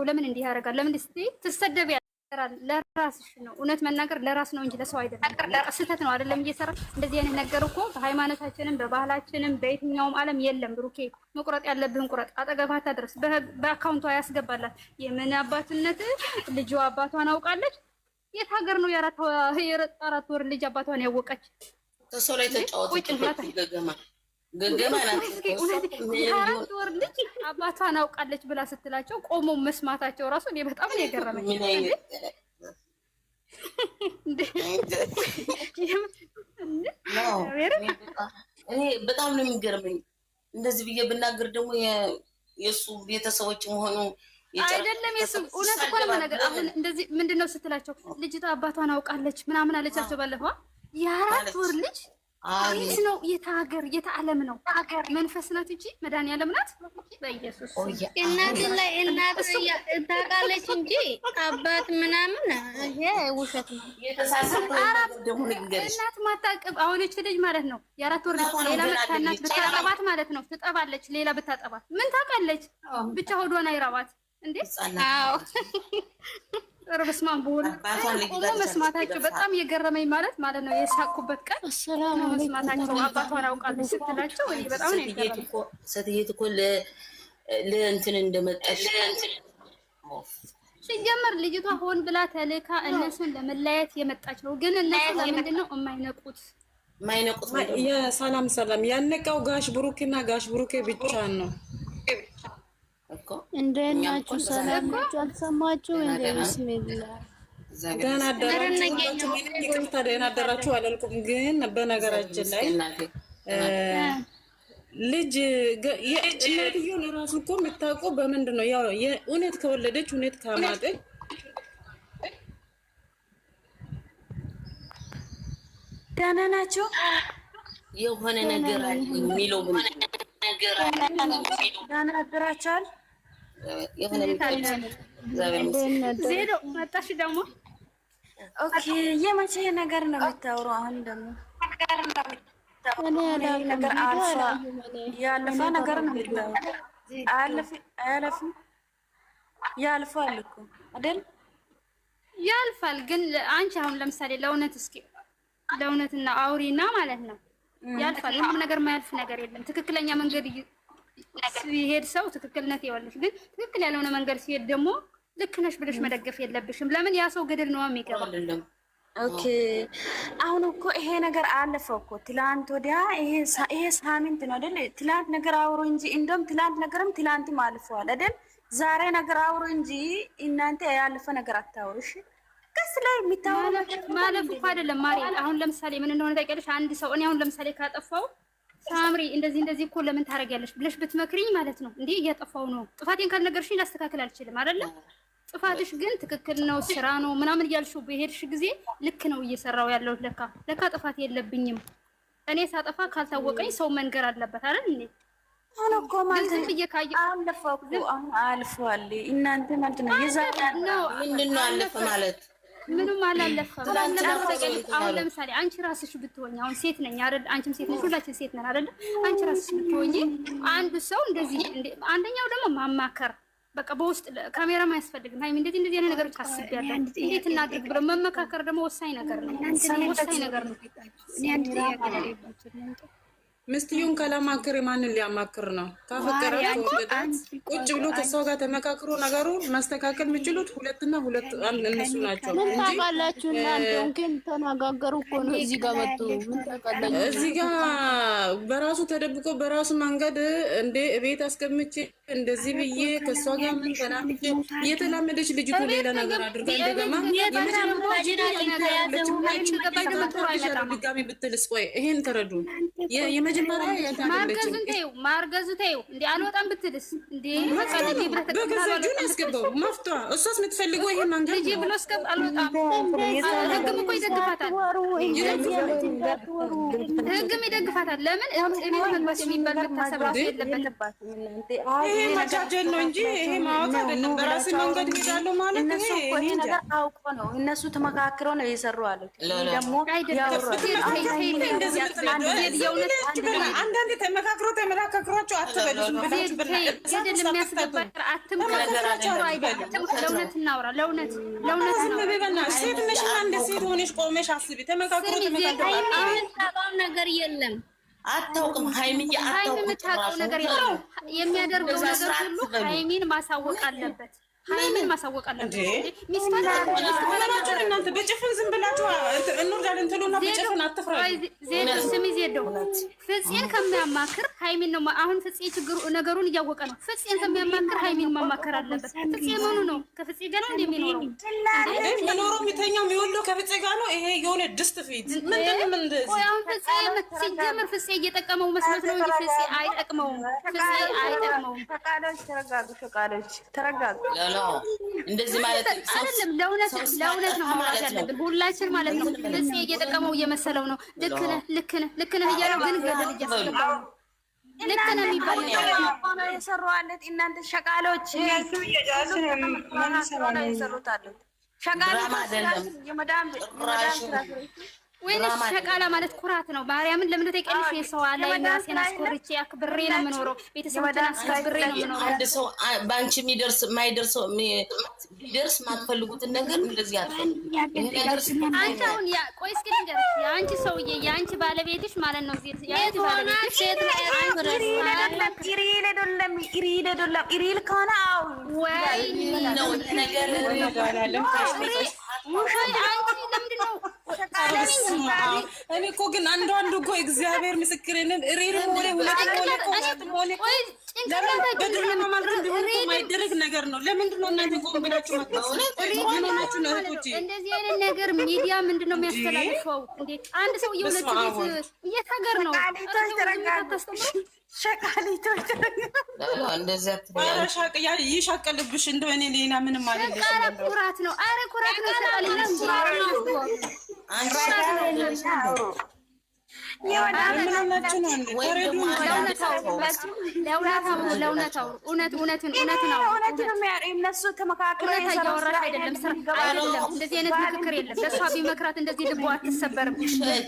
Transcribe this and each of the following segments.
ለምን እንዲህ ያደርጋል? ለምን ትሰደቢያለሽ? ለራስሽ ነው። እውነት መናገር ለራስ ነው እንጂ ለሰው አይደለም። ስህተት ነው አይደለም እየሰራ እንደዚህ አይነት ነገር እኮ በሃይማኖታችንም በባህላችንም በየትኛውም ዓለም የለም። ብሩኬ መቁረጥ ያለብህን ቁረጥ። አጠገባት አድረስ። በአካውንቷ ያስገባላት። የምን አባትነት ልጇ አባቷን አውቃለች። የት ሀገር ነው የአራት ወር ልጅ አባቷን ያወቀች? ተሰው ላይ ተጫወተች ገገማ የአራት ወር ልጅ አባቷን አውቃለች ብላ ስትላቸው ቆሞ መስማታቸው ራሱ እኔ በጣም ነው የገረመኝ። እኔ በጣም ነው የሚገርመኝ። እንደዚህ ብዬ ብናገር ደግሞ የእሱ ቤተሰቦች መሆኑ አይደለም የሱ እውነት እኮ ነው ነገር። አሁን እንደዚህ ምንድነው ስትላቸው ልጅቷ አባቷን አውቃለች ምናምን አለቻቸው። ባለፈው የአራት ወር ልጅ አሪስ ነው። የታገር የታዓለም ነው መንፈስ ናት እንጂ መድኃኒዓለም ናት። በኢየሱስ እናት ላይ እናት ታውቃለች እንጂ አባት ምናምን ይሄ ውሸት ነው። እናት ማታቀብ አሁን እቺ ልጅ ማለት ነው የአራት ወር ልጅ ሌላ እናት ብታጠባት ማለት ነው ትጠባለች። ሌላ ብታጠባት ምን ታውቃለች? ብቻ ሆዷን አይራባት እንዴ? አዎ ረብስማን ቦል ቆሞ መስማታቸው በጣም የገረመኝ ማለት ነው የሳቁበት ቀን መስማታቸው። አባቷን አውቃለች ስትላቸው እኔ በጣም ነው የገረመኝ። ሴትየት እኮ ለእንትን እንደመጣች ሲጀመር ልጅቷ ሆን ብላ ተልካ እነሱን ለመለያየት የመጣች ነው። ግን እነሱ ለምንድን ነው የማይነቁት? የሰላም ሰላም ያነቃው ጋሽ ብሩኬና ጋሽ ብሩኬ ብቻ ነው። እንዴት ናችሁ? ሰላም ናችሁ? አልሰማችሁ እንዴ? ቢስሚላህ ደህና አደራችሁ። ይቅርታ ደህና አደራችሁ አላልኩም። ግን በነገራችን ላይ ልጅ እናትየው ለራሱ እኮ የምታውቀው በምንድን ነው? ያው እውነት ከወለደች እውነት ካማጠች ደህና ናችሁ? የሆነ ነገር አለ የሚለው ምን ነገር አለ? ደህና አደራችኋል? ዜዶ መጣሽ ደግሞ። ኦኬ የመቼ ነገር ነው የምታወሩ? አሁን ደግሞ ያለፈ ነገር ነው የምታወሩ። አያለፍም? ያልፋል እኮ አይደል? ያልፋል። ግን አንቺ አሁን ለምሳሌ ለእውነት እስኪ ለእውነትና አውሪና ማለት ነው ያልፋል። ሁሉም ነገር ማያልፍ ነገር የለም። ትክክለኛ መንገድ ሲሄድ ሰው ትክክልነት ይወልሽ። ግን ትክክል ያልሆነ መንገድ ሲሄድ ደግሞ ልክ ነሽ ብለሽ መደገፍ የለብሽም። ለምን ያ ሰው ገደል ነው የሚገባው። ኦኬ አሁን እኮ ይሄ ነገር አለፈው እኮ ትላንት ወዲያ ይሄ ሳምንት ነው አይደል? ትላንት ነገር አውሩ እንጂ እንደውም ትላንት ነገርም ትላንትም አልፈዋል አይደል? ዛሬ ነገር አውሩ እንጂ እናንተ ያለፈ ነገር አታውሩ። እሺ ቀስ ላይ የሚታወሩ ማለፍ እኮ አይደለም ማሪ። አሁን ለምሳሌ ምን እንደሆነ ታውቂያለሽ? አንድ ሰው እኔ አሁን ለምሳሌ ካጠፋው ሳምሪ እንደዚህ እኮ ለምን ታረጋለሽ ብለሽ ብትመክሪኝ ማለት ነው እንዴ እያጠፋው ነው። ጥፋቴን ካልነገርሽኝ ላስተካክል አልችልም አይደለ? ጥፋትሽ ግን ትክክል ነው ስራ ነው ምናምን እያልሽው በሄድሽ ጊዜ ልክ ነው እየሰራው ያለው ለካ ጥፋት የለብኝም። እኔ ሳጠፋ ካልታወቀኝ ሰው መንገር አለበት አይደል እንዴ? አሁን እኮ ማለት አልፏል። እናንተ ማለት ነው የዛሬ ነው ምንድነው አለፈ ማለት ምንም አላለፈም። አሁን ለምሳሌ አንቺ ራስሽ ብትሆኚ አሁን ሴት ነኝ አይደል? አንቺም ሴት ነሽ፣ ሁላችን ሴት ነን አይደል? አንቺ ራስሽ ብትሆኚ አንዱ ሰው እንደዚህ አንደኛው ደግሞ ማማከር በቃ በውስጥ ካሜራ ማያስፈልግም። ሃይሚ እንደዚህ አይነት ነገሮች ታስቢያለሽ። እንዴት እናድርግ ብሎ መመካከር ደግሞ ወሳኝ ነገር ነው። ወሳኝ ነገር ነው። ምስትዩን ካላማከረ ማንን ሊያማክር ነው? ካፈቀራችሁ ቁጭ ብሎ ከሰው ጋር ተመካክሮ ነገሩ ማስተካከል የሚችሉት ሁለትና ሁለት አንድ እነሱ ናቸው እንጂ ምን ታውቃላችሁ እናንተ ግን ተነጋገሩ እኮ ነው እዚህ ጋር መጡ። ምን ታውቃላችሁ? እዚህ ጋር በራሱ ተደብቆ በራሱ መንገድ እንደ ቤት አስቀምጬ እንደዚህ ብዬ ከሷ ጋር ምን ተናምጬ የተላመደች ልጅቱ ሌላ ነገር አድርጋ እንደገማ ድጋሚ ብትልስ ቆይ ይሄን ተረዱ። ማርገዙ ተይው እንዴ አልወጣም ብትልስ እንዴ በገዛጁን ያስገባው ማፍቷ እሷስ የምትፈልገው ይሄ መንገድ ልጅ ብሎ እስከብ አልወጣም። ህግም እኮ ይደግፋታል። ህግም ይደግፋታል። ለምን እቤት መግባት የሚባል መታሰብ ራሱ የለበትም። ይሄ መጃጀል ነው እንጂ ይሄ ማወቅ አይደለም። በራስ መንገድ ሄዳለሁ ማለት እነሱ እኮ ይሄ ነገር አውቆ ነው እነሱ ተመካክረው ነው የሰሩ አሉት። ደግሞ አንዳንድ ተመካክሯቸው አትበሉሽ ሴት ነሽና እንደ ሴት ሆነሽ ቆመሽ አስቢ። ተመካክሮ ነገር የለም አታውቅም ሀይሚዬ አታውቅም። የምታውቀው ነገር የለም። የሚያደርገው ነገር ሁሉ ሀይሚን ማሳወቅ አለበት። ሀይሚን ማሳወቅ አለበት። እናንተ በጭፍን ዝም ብላችሁ እንወርዳለን ትሉና በጭፍን አትፍራሉ። ስሚ ዜዶ ፍፄን ከሚያማክር ሀይሚን ነው። አሁን ፍፄ ችግሩ ነገሩን እያወቀ ነው። ፍፄን ከሚያማክር ሀይሚን ማማከር አለበት። ፍፄ ምኑ ነው? ከፍፄ ጋር ነው እንደሚኖረው የሚኖረው የሚተኛው የሚወልደው ከፍፄ ጋር ነው። ይሄ የሆነ ድስት ፊት ምንድን ምን አሁን ፍፄ ሲጀምር ፍፄ እየጠቀመው መስሎት ነው እንጂ ፍፄ አይጠቅመውም። ፍፄ አይጠቅመውም። ተረጋጉ። እንደዚህ ማለት አይደለም። ለእውነት ነው ማውራት ያለብን ሁላችን ማለት ነው። ፍፄ እየጠቀመው እየመሰለው ነው። ልክ ነህ እያለው ግን ገደል እያስገባው ነው። ልክ ነህ የሚባል ነገር የሰሩት እናንተ ሸቃሎች የሰሩት አሉት። ሸቃሎች የመዳም ወይንስ ሸቃላ ማለት ኩራት ነው? ማርያምን ለምን ተቀልሽ? የሰው አለ ራሴን አስኮርቼ አክብሬ ነው የምኖረው። ቤተሰቦችን አስከብሬ ነው የምኖረው። አንድ ሰው ባንቺ የሚደርስ የማይደርሰው ቢደርስ ማትፈልጉትን ነገር እንደዚህ አትፈልጉ። አንቺ አሁን ቆይ እስኪ ልንገርሽ፣ የአንቺ ሰውዬ የአንቺ ባለቤትሽ ማለት ነው የአንቺ ባለቤትሽ ኢሪል ከሆነ አው ወይ ነው ነገር እኔ እኮ ግን አንዱ እኮ እግዚአብሔር ምስክሬን ሪል ሆነ በድራማ ማለት ቢሆን የማይደረግ ነገር ነው። ለምንድን ነው እናንተ ቆም ብላችሁ እንደዚህ አይነት ነገር ሚዲያ ምንድን ነው የሚያስተላልፈው? እንዴ አንድ ሰው የሁለት ቤት የት ሀገር ነው? ሸቃሊቶች ይሻቀልብሽ እንደው እኔ ሌላ ምንም አይደለም። ኧረ ኩራት ነው። ኧረ ኩራት ነው። እነሱ ተመካክረው እያወራሽ አይደለም። እንደዚህ አይነት ምክክር የለም። ለእሷ ቢመክራት እንደዚህ ልቧ አትሰበርም።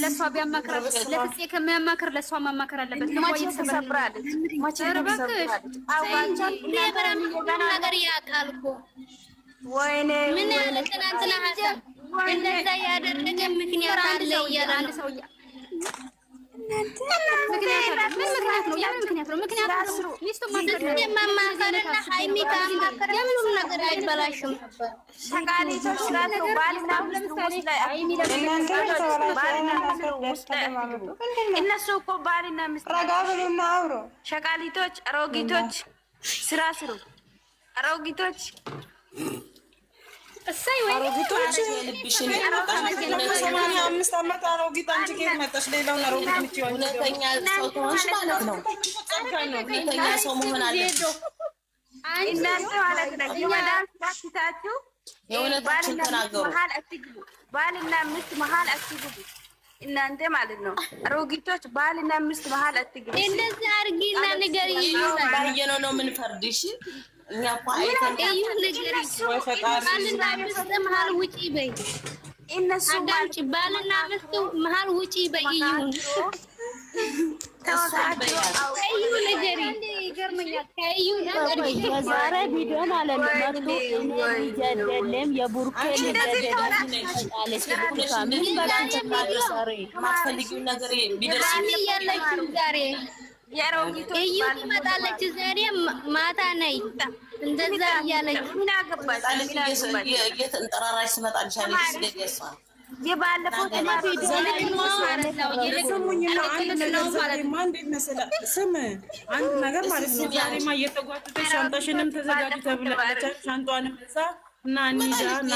ለእሷ ቢያማክራት ለፍፄ ከሚያማክር ለእሷ ማማከር አለበት። ልቧ እየተሰበራለች። ነገር ያውቃል እኮ ወይኔ ምን ያለ ትናንትና ሀሳብ እንደዛ ያደረገ ምክንያት አለ እያለ አንድ ሰው እነሱ እኮ ባልና ሚስት ሸቃሊቶች፣ አሮጊቶች ስራ ስሩ። አሮጊቶች እሰይ ወይ አሮጊቶች ልብሽን 85 ዓመት አሮጊት አንቺ ከየት መጣሽ? ሌላውን አሮጊት ምትይው እውነተኛ ሰው ትሆንሽ ማለት ነው። እውነተኛ ሰው መሆን አለብሽ። እናንተ ማለት ነው የመዳን ታክታችሁ የእውነታችን ተናገሩ። ባልና ሚስት መሀል አትግቡ። እናንተ ማለት ነው አሮጊቶች ባልና ሚስት መሀል አትግቡ። እንደዚህ አርጊና ንገሪ ይይዛል ባየነው ነው ምን ፈርድሽ እኛ እኮ አይተን ባልና ሚስት መሀል ውጪ በይ። እነሱ አዳምጪ። ባልና ሚስት መሀል ውጪ በይ። ይሁን እዩ ንገሪ። ይገርመኛል። ከእዩ የዛሬ ቪዲዮ ማለት ነው መጥቶ ይጀደለም የቡርኬ ማትፈልጊውን ነገር ቢደርስ ያለችው ዛሬ እዩ ትመጣለች። ዛሬ ማታ ነይ እንደዛ እያለች ምን አገባሽ? እየተንጠራራሽ ትመጣልሻለች። ስለገሷ የባለፈው ስም አንድ ነገር ማለት ነው። ዛሬማ እየተጓተተሽ ሻንጣሽንም ተዘጋጅ ተብላለች። ሻንጣዋንም እዛ እና እንሂዳ እና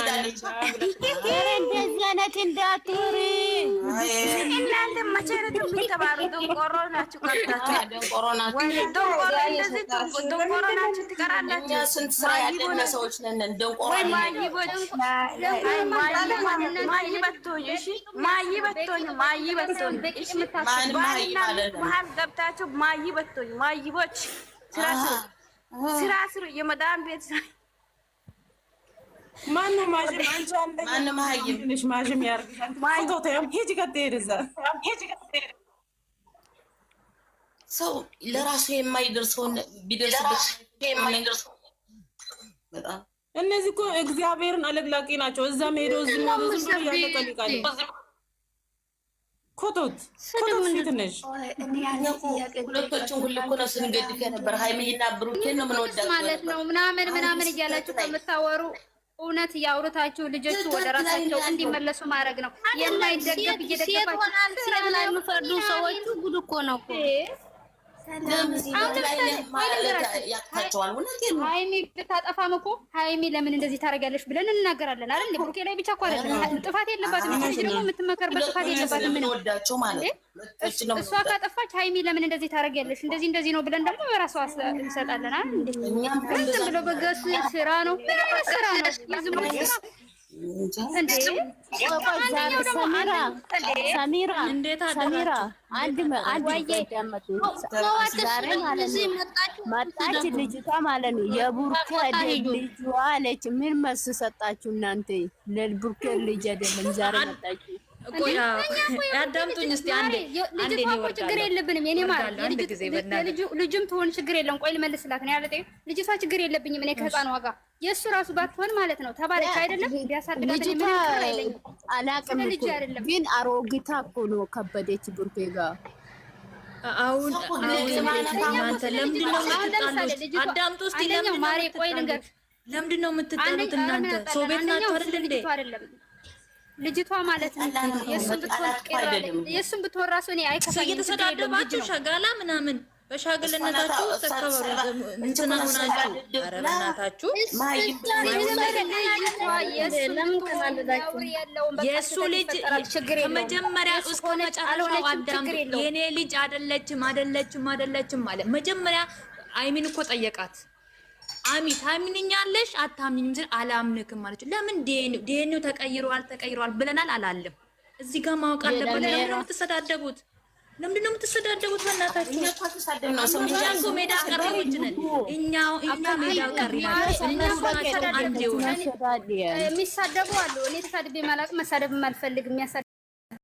እንደዚህ አይነት እንዳትወሪ። እናንተ መቼ ነው የምትባሉ? ደንቆሮ ናችሁ ቀርታችሁ። ደንቆሮ ናችሁ ትቀራላችሁ። ስንት ስራ ያለን ሰዎች ነን። ደንቆሮ መሀል ገብታችሁ ማይበቶኝ ማይቦች ስራ ስራ ስሩ የመዳም ቤት ማነው ማጅም አንቺ ማነው ማሀይም ትንሽ ማጅም ያርግሻል ማይቶተም ሂጂ ከተይርዛ ሰው ለራሱ የማይደርሰውን ቢደርስበት በጣም እነዚህ እኮ እግዚአብሔርን አለግላቂ ናቸው። እዛም ሄዶ ዝም ብሎ ያለቀልቃል። ኮቶት ፊት ነሽ ሁለቶችን ሁሉ እኮ ነው ስንገድፍ የነበር ሀይሚና ብሩኬን ነው የምንወዳቸው ማለት ነው ምናምን እያላችሁ ከምታወሩ እውነት ያውሩታችሁ ልጆቹ ወደ ራሳቸው እንዲመለሱ ማድረግ ነው። የማይደገፍ እየደገፋችሁ ስለማይፈርዱ ሰዎቹ ጉድ እኮ ነው እኮ ሀይሚ ብታጠፋም እኮ ሀይሚ ለምን እንደዚህ ታደርጊያለሽ ብለን እንናገራለን አይደል? ብሩኬ ላይ ብቻ እኮ አይደለም ጥፋት የለባትም። ልጅ ደግሞ የምትመከርበት ጥፋት የለባትም። እሷ ካጠፋች ሀይሚ ለምን እንደዚህ ታደርጊያለሽ እንደዚህ ነው ብለን ደግሞ በራሷ እንሰጣለን አይደል? ዝም ብሎ በገስ ስራ ነው ስራ ነው ዝም ብሎ ስራ ሰሚራ መጣች ልጅቷ ማለት ነው። የቡርኬ ልጅ አለች። ምን መልስ ሰጣችሁ እናንተ? ለቡርኬ ልጅ አይደለም ዛሬ መጣች። አዳምጡኝ እስቲ አንዴ ልጅቷ እኮ ችግር የለብንም። የኔ ማለት ልጁም ትሆን ችግር የለም። ቆይ ልመልስላት ነው ያለጠ ልጅቷ ችግር የለብኝም እኔ ከህፃን ዋጋ የእሱ ራሱ ባትሆን ማለት ነው ተባለች አይደለም ቢያሳድጋት ምን አይለኝም። አላቅም ግን አሮጊታ እኮ ነው ከበደች ቡርኬ ጋር አሁን እናንተ ለምንድን ነው የምትጣሉት? አዳምጡ እስቲ ለምንድን ነው የምትጣሉት እናንተ? ሰው ቤት ናችሁ አይደል እንዴ? ልጅቷ ማለት ነው የእሱን ብትወራ ራሱ እኔ አይከፋኝም። እየተሰዳደባችሁ ሸጋላ ምናምን በሻግልነታችሁ ተከበሩ። እንትና ሆናችሁ ኧረ በእናታችሁ የእሱ ልጅ ከመጀመሪያ እስከ መጨረሻው አዳምጡ። የኔ ልጅ አይደለችም ማለት መጀመሪያ አይሚን እኮ ጠየቃት። ታምኝኛለሽ አታምኝም ስል አላምንክም ማለት ነው። ለምን ዲኤንኤው ተቀይሯል ብለናል አላለም። እዚህ ጋር ማወቅ አለበት። ለምን ነው የምትሰዳደቡት? በእናታችሁ እኛ እኮ ሜዳ ቀሪዎች ነን። እኛ ሜዳ ቀሪ ናቸው። እነሱ ናቸው አንዴ የሚሳደቡ አሉ። እኔ ተሳድቤ ማላውቅ መሳደብ አልፈልግም።